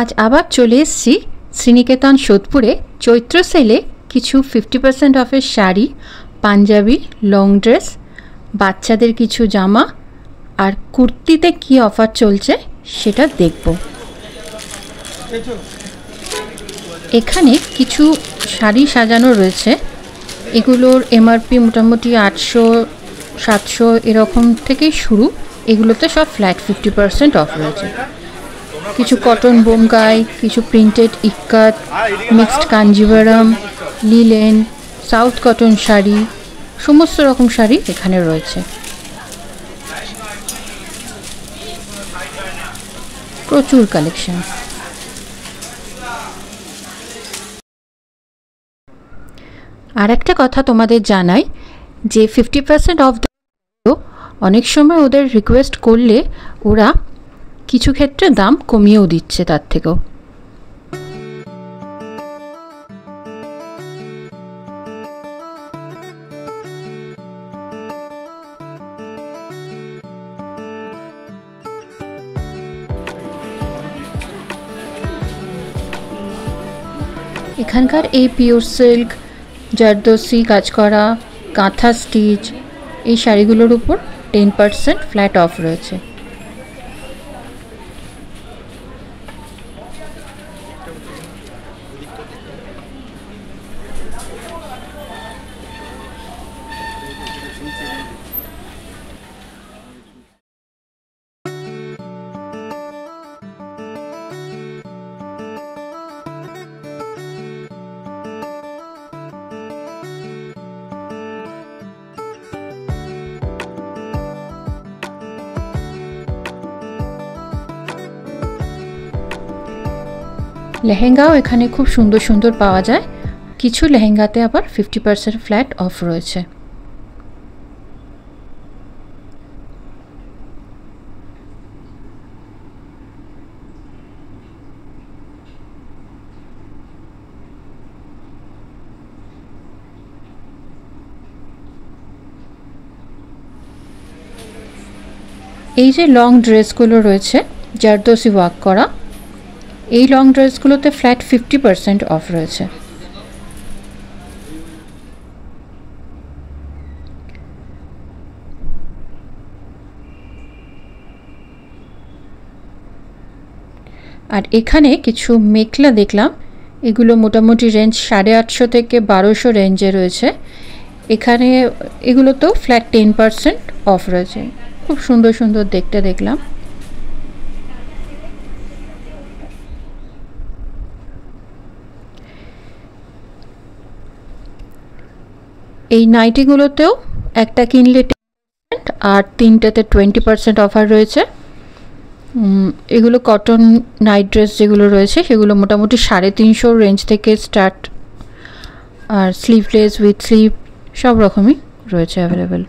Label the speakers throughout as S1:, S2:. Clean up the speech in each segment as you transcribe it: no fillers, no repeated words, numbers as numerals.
S1: আজ আবার চলে এসেছি শ্রীনিকেতন সোদপুরে চৈত্র সেলে কিছু 50% অফের শাড়ি, পাঞ্জাবি, লং ড্রেস, বাচ্চাদের কিছু জামা আর কুর্তিতে কি অফার চলছে সেটা দেখব। এখানে কিছু শাড়ি সাজানো রয়েছে, এগুলোর এমআরপি মোটামুটি 800-700 এরকম থেকেই শুরু। এগুলোতে সব ফ্ল্যাট 50% অফ রয়েছে। কিছু কটন বোমকাই, কিছু প্রিন্টেড ইক্কাত, mixed Kanjivaram, linen, south cotton sari, সমস্ত রকম শাড়ি এখানে রয়েছে। প্রচুর কালেকশন। আর একটা কথা তোমাদের জানাই যে 50% অফ অনেক সময় ওদের রিকোয়েস্ট করলে ওরা কিছু ক্ষেত্রে দাম কমিয়েও দিচ্ছে তার থেকেও। এখানকার এই পিওর সিল্ক, জারদোসি কাজ করা, কাঁথা স্টিচ এই শাড়িগুলোর উপর 10% ফ্ল্যাট অফ রয়েছে। লেহেঙ্গাও এখানে খুব সুন্দর সুন্দর পাওয়া যায়। কিছু লেহেঙ্গাতে আবার 50% ফ্ল্যাট অফ রয়েছে। এই যে লং ড্রেসগুলো রয়েছে জারদোসি ওয়ার্ক করা, এই লং ড্রেসগুলোতে ফ্ল্যাট 50% অফ রয়েছে। আর এখানে কিছু মেখলা দেখলাম, এগুলো মোটামুটি রেঞ্জ 850 থেকে 1200 রেঞ্জে রয়েছে। এখানে এগুলোতেও ফ্ল্যাট 10% অফ রয়েছে। খুব সুন্দর সুন্দর দেখতে দেখলাম। এই নাইটিগুলোতেও একটা কিনলে 10% আর তিনটাতে 20% অফার রয়েছে। এগুলো কটন নাইট ড্রেস যেগুলো রয়েছে সেগুলো মোটামুটি 350 রেঞ্জ থেকে স্টার্ট, আর স্লিভলেস উইথ স্লিভ সব রকমই রয়েছে অ্যাভেলেবেল।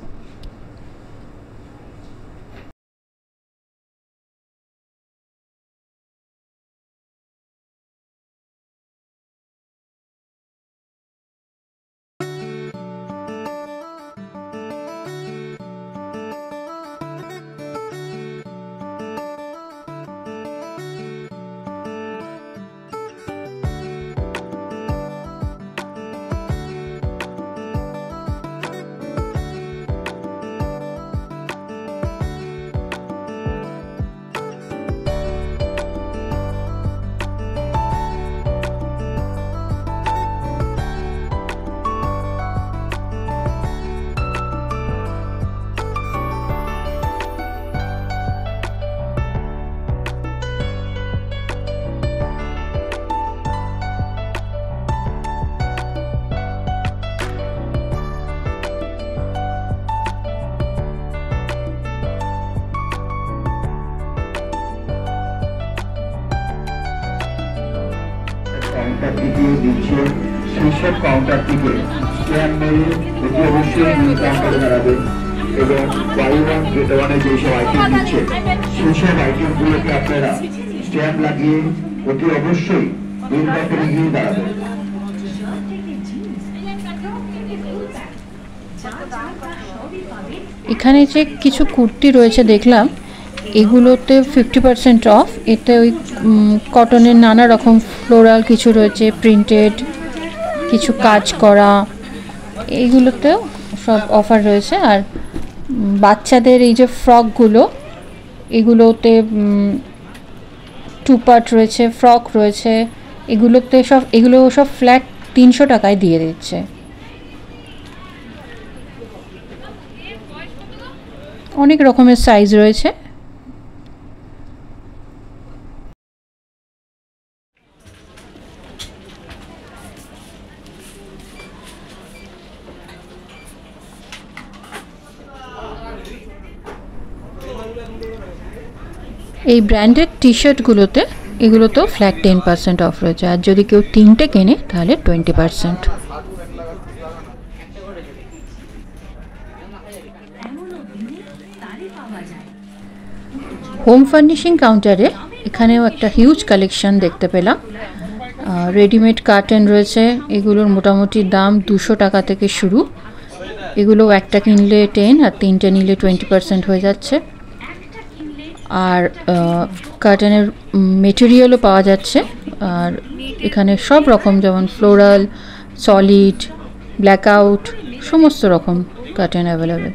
S2: সেইসব কাউন্টার থেকে স্ক্যান মেরে অতি অবশ্যই দুই কাউন্টারে দাঁড়াবেন এবং বাই ওয়ান গেট ওয়ানে যেসব আইটেম দিচ্ছে সেইসব আইটেমগুলোকে আপনারা স্ট্যাম্প লাগিয়ে অতি অবশ্যই বিল কাউন্টারে গিয়ে দাঁড়াবেন।
S1: এখানে যে কিছু কুর্তি রয়েছে দেখলাম, এগুলোতে 50% অফ। এতে ওই কটনের নানা রকম ফ্লোরাল কিছু রয়েছে, প্রিন্টেড কিছু কাজ করা, এইগুলোতেও সব অফার রয়েছে। আর বাচ্চাদের এই যে ফ্রকগুলো, এগুলোতে 2 পার্ট রয়েছে, ফ্রক রয়েছে, এগুলো সব ফ্ল্যাট 300 টাকায় দিয়ে দিচ্ছে। অনেক রকমের সাইজ রয়েছে। এই ব্র্যান্ডেড টি শার্টগুলোতে এগুলোতেও ফ্ল্যাট 10% অফ রয়েছে। আর যদি কেউ 3টে কেনে তাহলে 20%। হোম ফার্নিশিং কাউন্টারে এখানেও একটা হিউজ কালেকশন দেখতে পেলাম। রেডিমেড কার্টেন রয়েছে, এগুলোর মোটামুটি দাম 200 টাকা থেকে শুরু। এগুলো একটা কিনলে 10 আর 3টে নিলে 20% হয়ে যাচ্ছে। আর কার্টেনের মেটেরিয়ালও পাওয়া যাচ্ছে। আর এখানে সব রকম, যেমন ফ্লোরাল, সলিড, ব্ল্যাকআউট, সমস্ত রকম কার্টেন অ্যাভেলেবেল।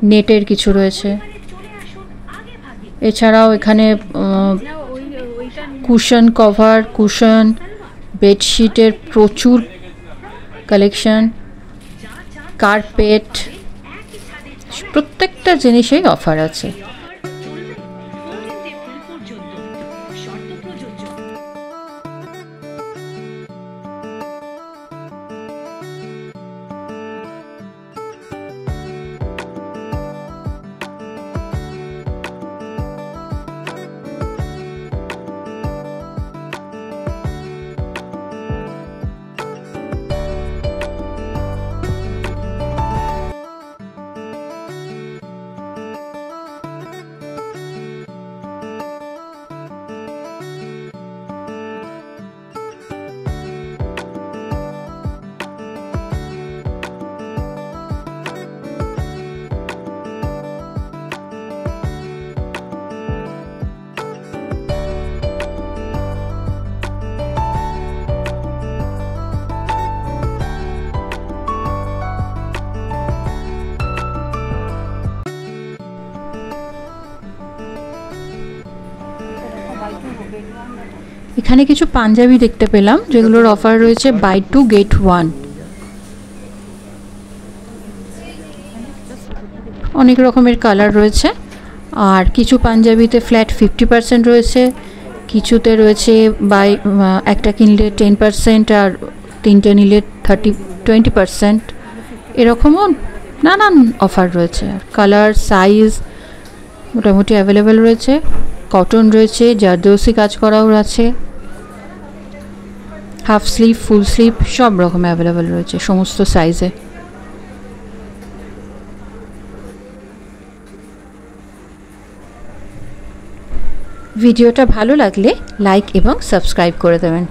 S1: নেটের কিছু রয়েছে। এছাড়াও এখানে কুশন কভার, কুশন, বেডশিটের প্রচুর কালেকশন, কার্পেট, প্রত্যেকটা জিনিসেই অফার আছে। এখানে কিছু পাঞ্জাবি দেখতে পেলাম, যেগুলোর অফার রয়েছে বাই 2 get 1। অনেক রকমের কালার রয়েছে। আর কিছু পাঞ্জাবিতে ফ্ল্যাট 50% রয়েছে, কিছুতে রয়েছে বাই একটা কিনলে 10% আর 3টে নিলে 20%। এরকমও নানান অফার রয়েছে। আর কালার, সাইজ মোটামুটি অ্যাভেলেবেল রয়েছে। কটন রয়েছে, জারদৌসি কাজ করাও আছে, হাফ স্লিভ, ফুল স্লিভ সব রকম অ্যাভেলেবেল রয়েছে সমস্ত সাইজে। ভিডিওটা ভালো লাগলে লাইক এবং সাবস্ক্রাইব করে দেবেন।